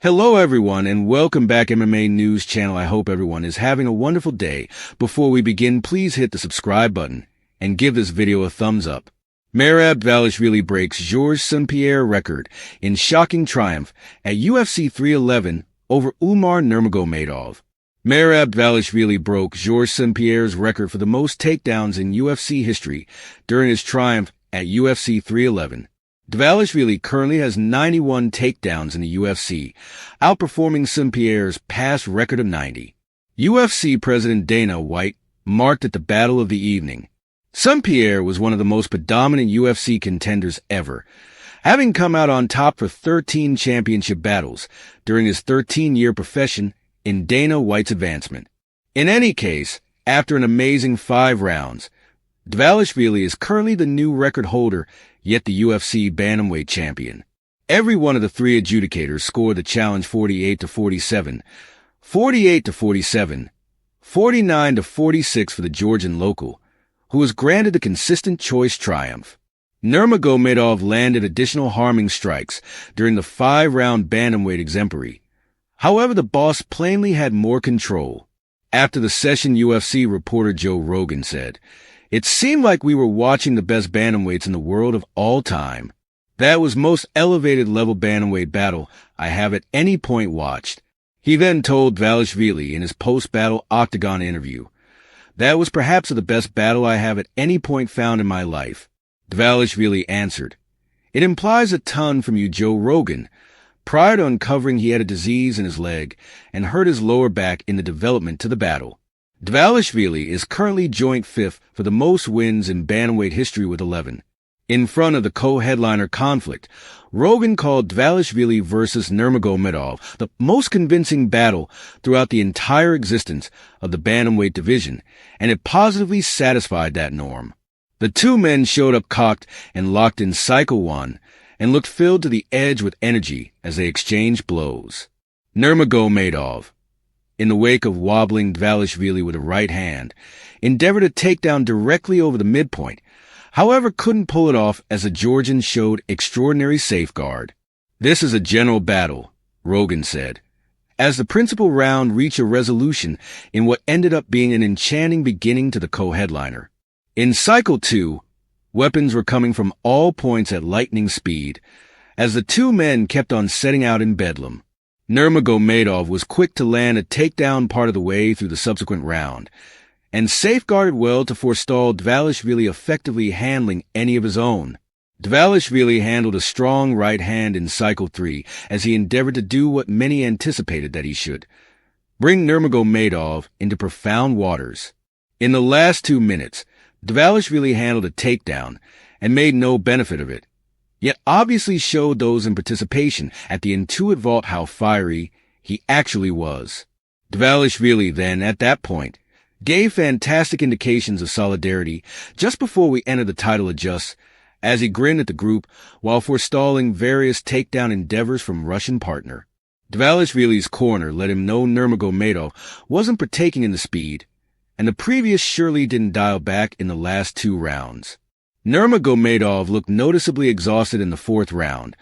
Hello everyone and welcome back MMA News Channel. I hope everyone is having a wonderful day. Before we begin, please hit the subscribe button and give this video a thumbs up. Merab Dvalishvili breaks Georges St-Pierre record in shocking triumph at UFC 311 over Umar Nurmagomedov. Merab Dvalishvili broke Georges St-Pierre's record for the most takedowns in UFC history during his triumph at UFC 311. Dvalishvili currently has 91 takedowns in the UFC, outperforming St-Pierre's past record of 90. UFC President Dana White marked it the battle of the evening. St-Pierre was one of the most predominant UFC contenders ever, having come out on top for 13 championship battles during his 13-year profession in Dana White's advancement. In any case, after an amazing 5 rounds, Dvalishvili is currently the new record holder, yet the UFC bantamweight champion. Every one of the 3 adjudicators scored the challenge 48-47, 48-47, 49-46 for the Georgian local, who was granted the consistent choice triumph. Nurmagomedov landed additional harming strikes during the 5-round bantamweight exemplary. However, the boss plainly had more control. After the session, UFC reporter Joe Rogan said, "It seemed like we were watching the best bantamweights in the world of all time. That was most elevated level bantamweight battle I have at any point watched." He then told Dvalishvili in his post-battle Octagon interview, "That was perhaps the best battle I have at any point found in my life." Dvalishvili answered, "It implies a ton from you, Joe Rogan." Prior to uncovering he had a disease in his leg and hurt his lower back in the development to the battle. Dvalishvili is currently joint 5th for the most wins in bantamweight history with 11. In front of the co-headliner conflict, Rogan called Dvalishvili versus Nurmagomedov the most convincing battle throughout the entire existence of the bantamweight division, and it positively satisfied that norm. The 2 men showed up cocked and locked in cycle 1 and looked filled to the edge with energy as they exchanged blows. Nurmagomedov, in the wake of wobbling Dvalishvili with a right hand, endeavored to take down directly over the midpoint, however couldn't pull it off as the Georgian showed extraordinary safeguard. "This is a general battle," Rogan said, as the principal round reached a resolution in what ended up being an enchanting beginning to the co-headliner. In cycle 2, weapons were coming from all points at lightning speed, as the 2 men kept on setting out in bedlam. Nurmagomedov was quick to land a takedown part of the way through the subsequent round, and safeguarded well to forestall Dvalishvili effectively handling any of his own. Dvalishvili handled a strong right hand in cycle 3 as he endeavored to do what many anticipated that he should, bring Nurmagomedov into profound waters. In the last 2 minutes, Dvalishvili handled a takedown and made no benefit of it, yet obviously showed those in participation at the intuitive vault how fiery he actually was. Dvalishvili then, at that point, gave fantastic indications of solidarity just before we entered the title adjust, as he grinned at the group while forestalling various takedown endeavors from Russian partner. Dvalishvili's corner let him know Nurmagomedov wasn't partaking in the speed, and the previous surely didn't dial back in the last 2 rounds. Nurmagomedov looked noticeably exhausted in the 4th round,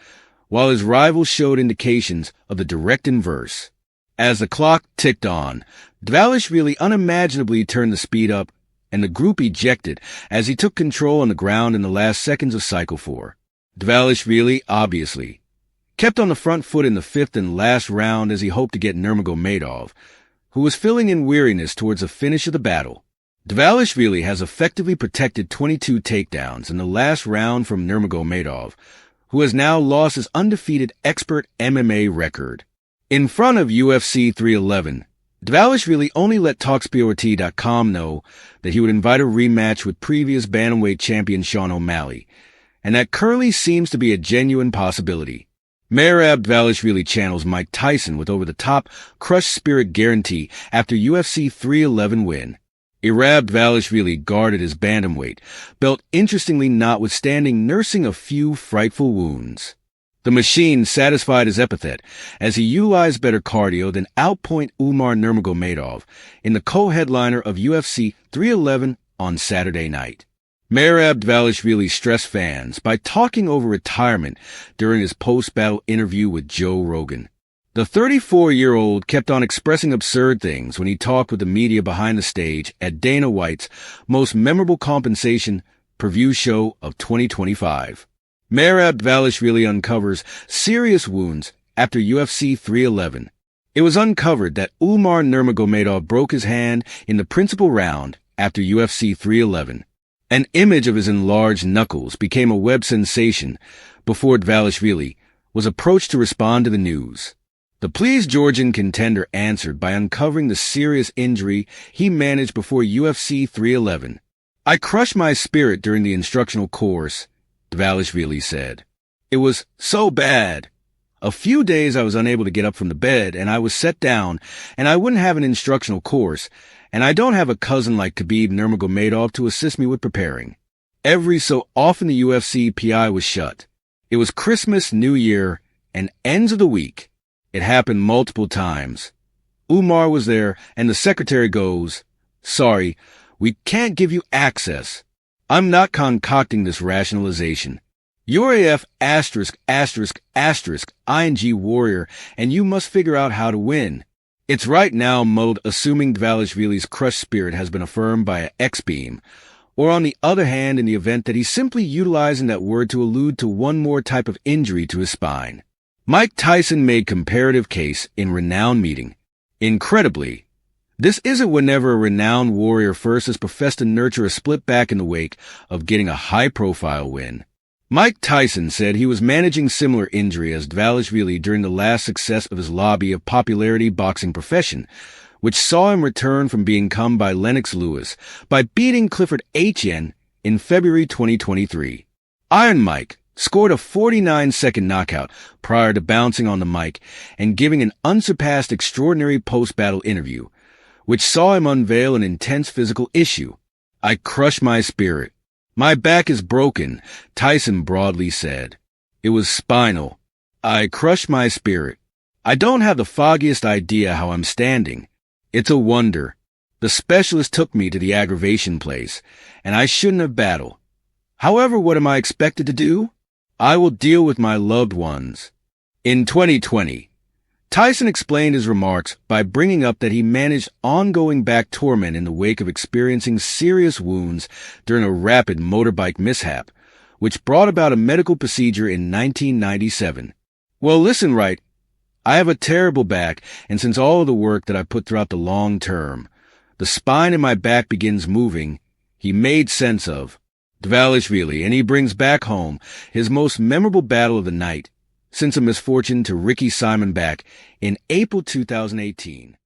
while his rival showed indications of the direct inverse. As the clock ticked on, Dvalishvili unimaginably turned the speed up, and the group ejected as he took control on the ground in the last seconds of cycle 4. Dvalishvili, obviously, kept on the front foot in the 5th and last round as he hoped to get Nurmagomedov, who was filling in weariness towards the finish of the battle. Dvalishvili has effectively protected 22 takedowns in the last round from Nurmagomedov, who has now lost his undefeated expert MMA record. In front of UFC 311, Dvalishvili only let TalkSporT.com know that he would invite a rematch with previous bantamweight champion Sean O'Malley, and that currently seems to be a genuine possibility. Merab Dvalishvili channels Mike Tyson with over-the-top crushed spirit guarantee after UFC 311 win. Merab Dvalishvili guarded his bantamweight belt, interestingly notwithstanding nursing a few frightful wounds. The machine satisfied his epithet as he utilized better cardio than outpoint Umar Nurmagomedov in the co-headliner of UFC 311 on Saturday night. Merab Dvalishvili stressed fans by talking over retirement during his post-battle interview with Joe Rogan. The 34-year-old kept on expressing absurd things when he talked with the media behind the stage at Dana White's most memorable compensation per-view show of 2025. Merab Dvalishvili uncovers serious wounds after UFC 311. It was uncovered that Umar Nurmagomedov broke his hand in the principal round after UFC 311. An image of his enlarged knuckles became a web sensation before Dvalishvili was approached to respond to the news. The pleased Georgian contender answered by uncovering the serious injury he managed before UFC 311. "I crushed my spirit during the instructional course," Dvalishvili said. "It was so bad. A few days I was unable to get up from the bed, and I was set down, and I wouldn't have an instructional course, and I don't have a cousin like Khabib Nurmagomedov to assist me with preparing. Every so often the UFC PI was shut. It was Christmas, New Year, and ends of the week. It happened multiple times. Umar was there, and the secretary goes, 'Sorry, we can't give you access.' I'm not concocting this rationalization. You're AF *********************************************************************************************************************่ing Dvalishvili's crushed spirit has been affirmed by a X-beam, or on the other hand, in the event that he's simply utilizing that word to allude to one more type of injury to his spine. Mike Tyson made comparative case in renowned meeting. Incredibly, this isn't whenever a renowned warrior first has professed to nurture a split back in the wake of getting a high-profile win. Mike Tyson said he was managing similar injury as Dvalishvili during the last success of his lobby of popularity boxing profession, which saw him return from being come by Lennox Lewis by beating Clifford H.N. in February 2023. Iron Mike scored a 49-second knockout prior to bouncing on the mic and giving an unsurpassed extraordinary post-battle interview, which saw him unveil an intense physical issue. "I crush my spirit. My back is broken," Tyson broadly said. "It was spinal. I crush my spirit. I don't have the foggiest idea how I'm standing. It's a wonder. The specialist took me to the aggravation place, and I shouldn't have battled. However, what am I expected to do? I will deal with my loved ones." In 2020, Tyson explained his remarks by bringing up that he managed ongoing back torment in the wake of experiencing serious wounds during a rapid motorbike mishap, which brought about a medical procedure in 1997. "Well, listen, right. I have a terrible back, and since all of the work that I put throughout the long term, the spine in my back begins moving," he made sense of Dvalishvili, and he brings back home his most memorable battle of the night, since a misfortune to Ricky Simon back in April 2018.